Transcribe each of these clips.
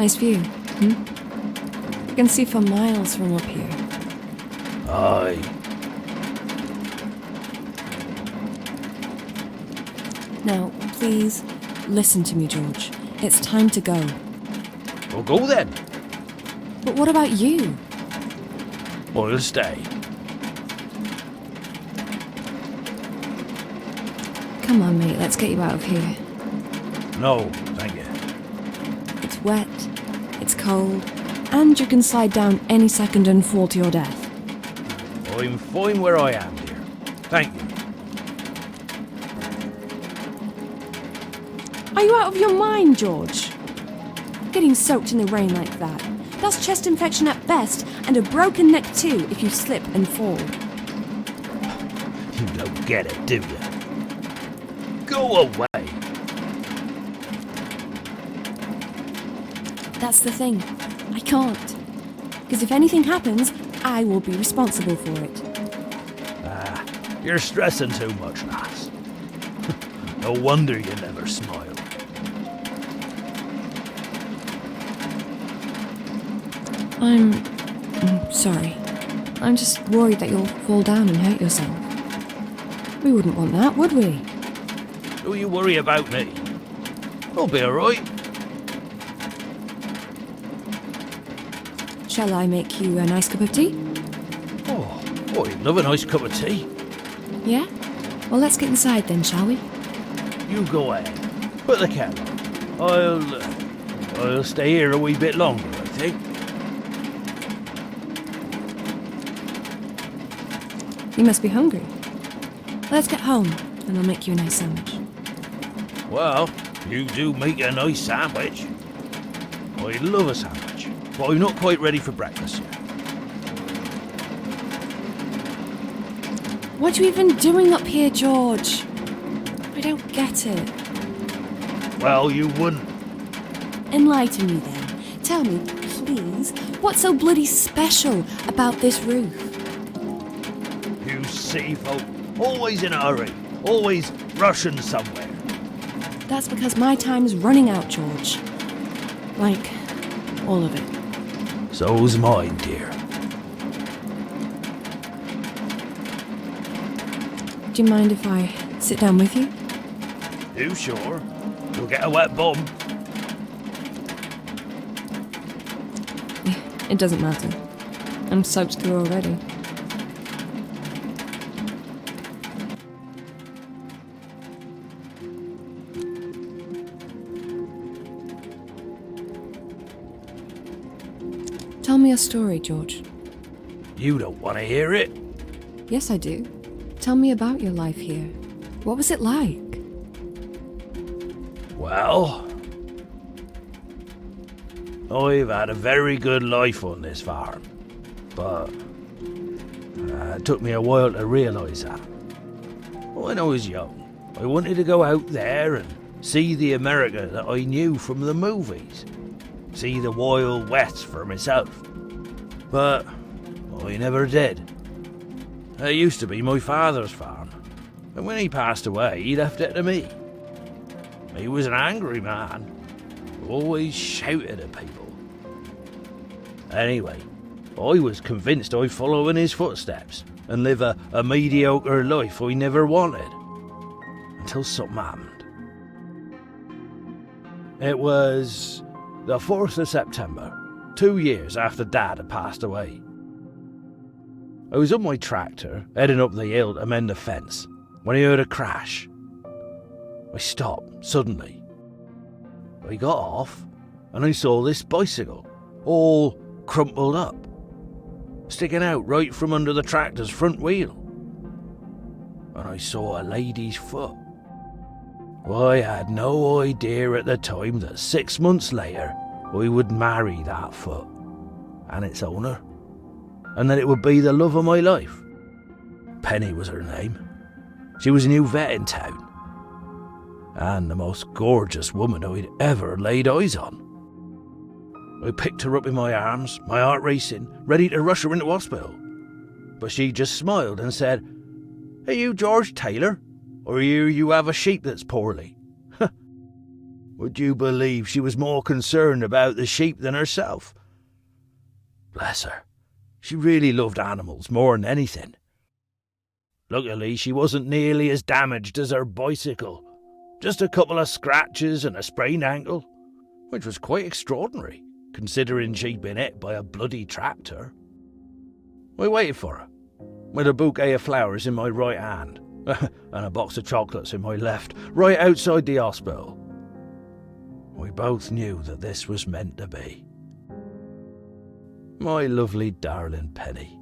Nice view, hmm? You can see for miles from up here. Aye. Now, please, listen to me, George. It's time to go. Well, go then. But what about you? I'll stay. Come on, mate, let's get you out of here. No, thank you. It's wet, it's cold, and you can slide down any second and fall to your death. I'm fine where I am, dear. Thank you. Are you out of your mind, George? Getting soaked in the rain like that. That's chest infection at best, and a broken neck too if you slip and fall. You don't get it, do you? Go away. That's the thing. I can't. Because if anything happens, I will be responsible for it. You're stressing too much, lass. No wonder you never smile. I'm sorry. I'm just worried that you'll fall down and hurt yourself. We wouldn't want that, would we? Don't you worry about me. I'll be alright. Shall I make you a nice cup of tea? Oh, I'd love a nice cup of tea. Yeah? Well, let's get inside then, shall we? You go ahead. Put the kettle on. I'll stay here a wee bit longer, I think. You must be hungry. Let's get home, and I'll make you a nice sandwich. Well, you do make a nice sandwich. I love a sandwich, but I'm not quite ready for breakfast yet. What are you even doing up here, George? I don't get it. Well, you wouldn't. Enlighten me then. Tell me, please, what's so bloody special about this roof? You city folk, always in a hurry, always rushing somewhere. That's because my time's running out, George. Like, all of it. So's mine, dear. Do you mind if I sit down with you? You sure? You'll get a wet bum. It doesn't matter. I'm soaked through already. Tell me a story, George. You don't want to hear it? Yes, I do. Tell me about your life here. What was it like? Well, I've had a very good life on this farm, but it took me a while to realise that. When I was young, I wanted to go out there and see the America that I knew from the movies, see the Wild West for myself, but I never did. It used to be my father's farm, and when he passed away, he left it to me. He was an angry man, always shouted at people. Anyway, I was convinced I'd follow in his footsteps and live a mediocre life I never wanted, until something happened. It was the 4th of September, 2 years after Dad had passed away. I was on my tractor, heading up the hill to mend the fence, when I heard a crash. I stopped suddenly. I got off, and I saw this bicycle, all crumpled up, sticking out right from under the tractor's front wheel. And I saw a lady's foot. I had no idea at the time that 6 months later I would marry that foot and its owner, and that it would be the love of my life. Penny was her name. She was a new vet in town, and the most gorgeous woman I'd ever laid eyes on. I picked her up in my arms, my heart racing, ready to rush her into hospital. But she just smiled and said, "Are you George Taylor? Or you have a sheep that's poorly?" Would you believe she was more concerned about the sheep than herself? Bless her. She really loved animals more than anything. Luckily, she wasn't nearly as damaged as her bicycle. Just a couple of scratches and a sprained ankle, which was quite extraordinary, considering she'd been hit by a bloody tractor. I waited for her, with a bouquet of flowers in my right hand, and a box of chocolates in my left, right outside the hospital. We both knew that this was meant to be. My lovely darling Penny.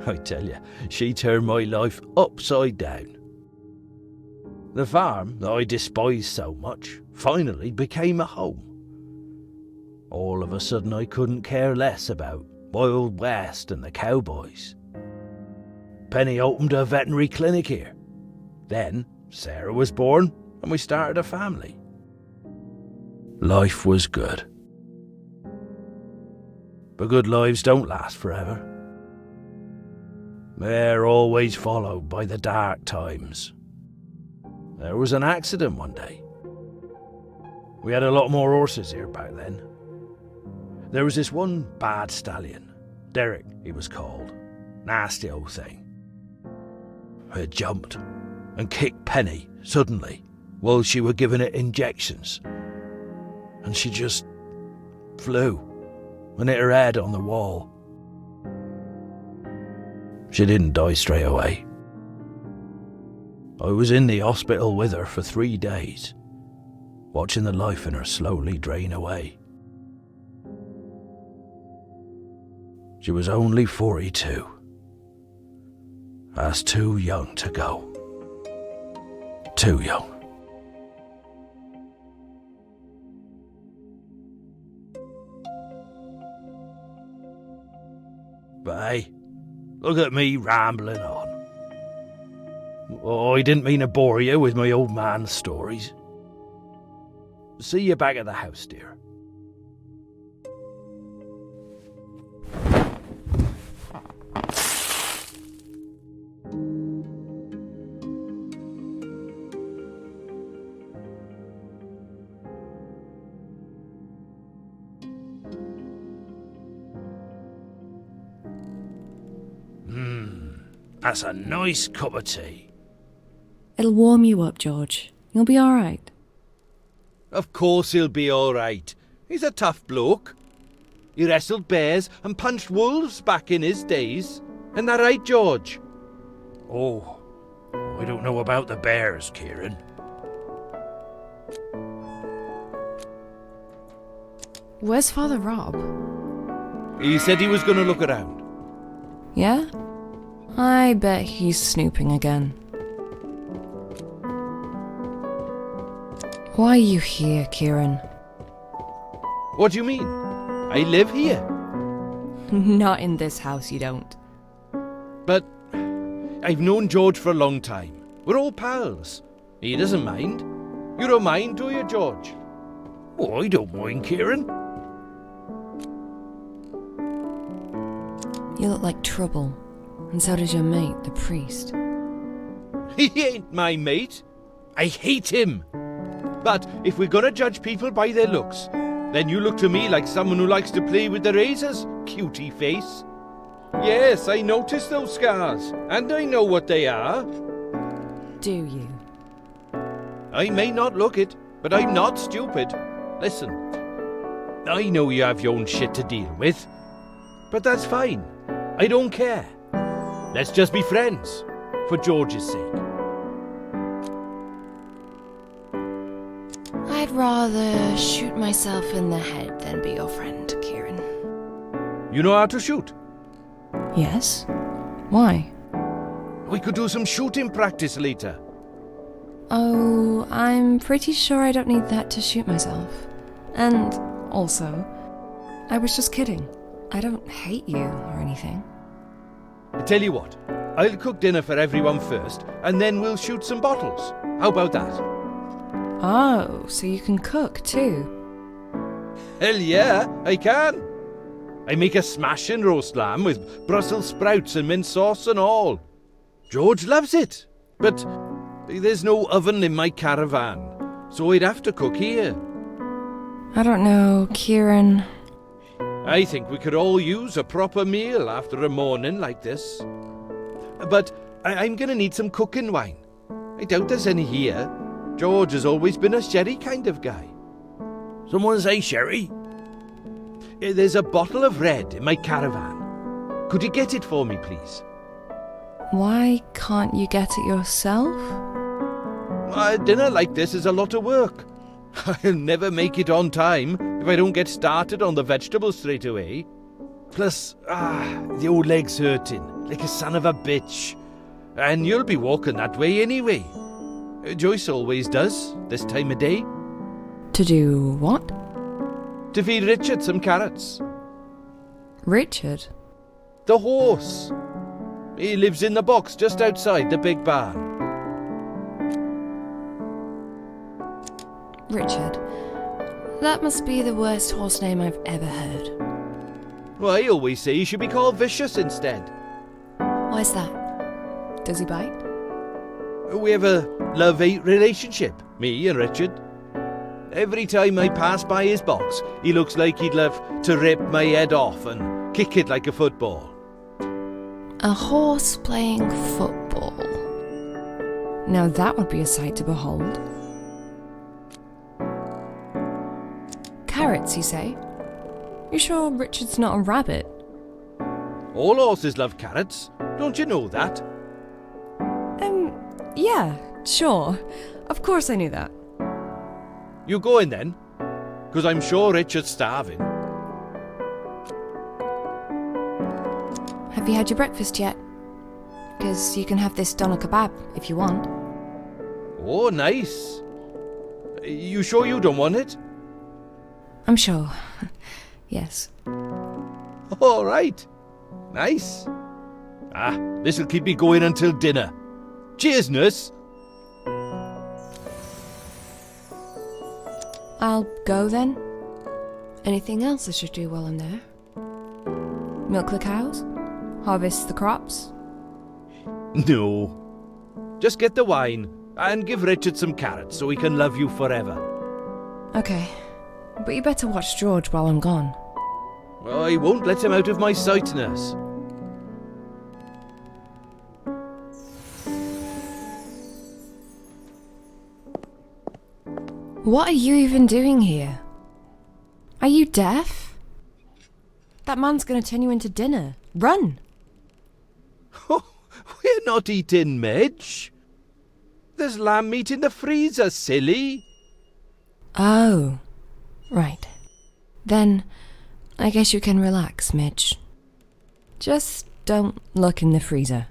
I tell you, she turned my life upside down. The farm that I despised so much finally became a home. All of a sudden I couldn't care less about Wild West and the cowboys. Penny opened a veterinary clinic here. Then Sarah was born and we started a family. Life was good. But good lives don't last forever. They're always followed by the dark times. There was an accident one day. We had a lot more horses here back then. There was this one bad stallion. Derek, he was called. Nasty old thing. It jumped and kicked Penny suddenly while she were giving it injections. And she just flew and hit her head on the wall. She didn't die straight away. I was in the hospital with her for 3 days, watching the life in her slowly drain away. She was only 42. That's too young to go. Too young. But hey, look at me rambling on. Oh, I didn't mean to bore you with my old man's stories. See you back at the house, dear. That's a nice cup of tea. It'll warm you up, George. You'll be all right. Of course he'll be all right. He's a tough bloke. He wrestled bears and punched wolves back in his days. Isn't that right, George? Oh, I don't know about the bears, Kieran. Where's Father Rob? He said he was going to look around. Yeah? I bet he's snooping again. Why are you here, Kieran? What do you mean? I live here. Not in this house, you don't. But I've known George for a long time. We're all pals. He doesn't mind. You don't mind, do you, George? Oh, I don't mind, Kieran. You look like trouble. And so does your mate, the priest. He ain't my mate. I hate him. But if we're gonna judge people by their looks, then you look to me like someone who likes to play with the razors, cutie face. Yes, I noticed those scars, and I know what they are. Do you? I may not look it, but I'm not stupid. Listen, I know you have your own shit to deal with, but that's fine. I don't care. Let's just be friends, for George's sake. I'd rather shoot myself in the head than be your friend, Kieran. You know how to shoot? Yes? Why? We could do some shooting practice later. Oh, I'm pretty sure I don't need that to shoot myself. And also, I was just kidding. I don't hate you or anything. I tell you what, I'll cook dinner for everyone first, and then we'll shoot some bottles. How about that? Oh, so you can cook too? Hell yeah, I can. I make a smashing roast lamb with Brussels sprouts and mint sauce and all. George loves it, but there's no oven in my caravan, so I'd have to cook here. I don't know, Kieran. I think we could all use a proper meal after a morning like this. But I'm gonna need some cooking wine. I doubt there's any here. George has always been a sherry kind of guy. Someone say sherry? There's a bottle of red in my caravan. Could you get it for me, please? Why can't you get it yourself? A dinner like this is a lot of work. I'll never make it on time if I don't get started on the vegetables straight away. Plus, the old leg's hurting, like a son of a bitch. And you'll be walking that way anyway. Joyce always does, this time of day. To do what? To feed Richard some carrots. Richard? The horse. He lives in the box just outside the big barn. Richard. That must be the worst horse name I've ever heard. Well, I always say he should be called Vicious instead. Why's that? Does he bite? We have a love-hate relationship, me and Richard. Every time I pass by his box, he looks like he'd love to rip my head off and kick it like a football. A horse playing football. Now that would be a sight to behold. Carrots, you say? You sure Richard's not a rabbit? All horses love carrots. Don't you know that? Yeah, sure. Of course I knew that. You go in then, because I'm sure Richard's starving. Have you had your breakfast yet? Because you can have this doner kebab if you want. Oh, nice. You sure you don't want it? I'm sure. Yes. All right. Nice. This'll keep me going until dinner. Cheers, nurse. I'll go then. Anything else I should do while I'm there? Milk the cows? Harvest the crops? No. Just get the wine and give Richard some carrots so he can love you forever. Okay. But you better watch George while I'm gone. Well, I won't let him out of my sight, nurse. What are you even doing here? Are you deaf? That man's gonna turn you into dinner. Run! We're not eating Midge. There's lamb meat in the freezer, silly. Oh, right. Then I guess you can relax, Midge. Just don't look in the freezer.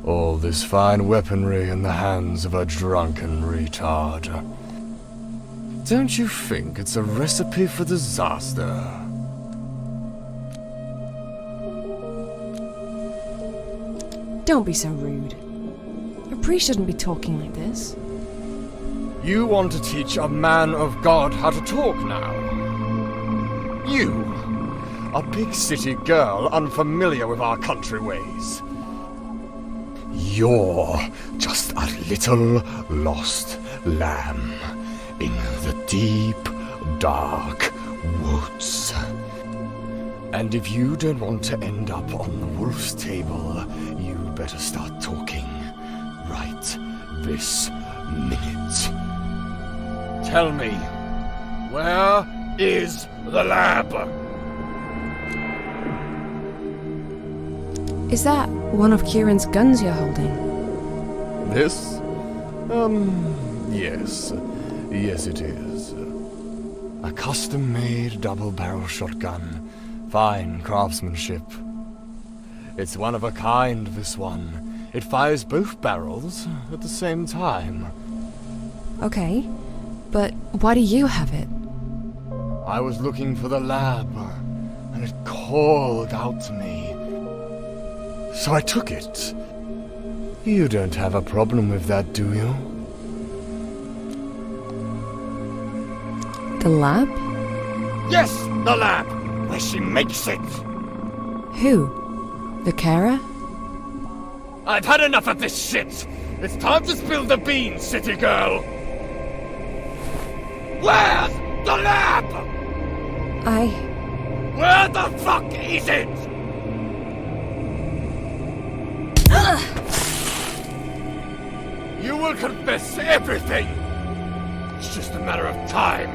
All this fine weaponry in the hands of a drunken retard. Don't you think it's a recipe for disaster? Don't be so rude. A priest shouldn't be talking like this. You want to teach a man of God how to talk now? You, a big city girl unfamiliar with our country ways. You're just a little lost lamb in the deep, dark woods. And if you don't want to end up on the wolf's table, you better start talking right this minute. Tell me, where is the lab? Is that one of Kieran's guns you're holding? This? Yes. Yes, it is. A custom-made double-barrel shotgun. Fine craftsmanship. It's one of a kind, this one. It fires both barrels at the same time. Okay, but why do you have it? I was looking for the lab, and it called out to me. So I took it. You don't have a problem with that, do you? The lab? Yes, the lab, where she makes it. Who? The carer? I've had enough of this shit. It's time to spill the beans, city girl. Where's the lab? Where the fuck is it? You will confess everything. It's just a matter of time.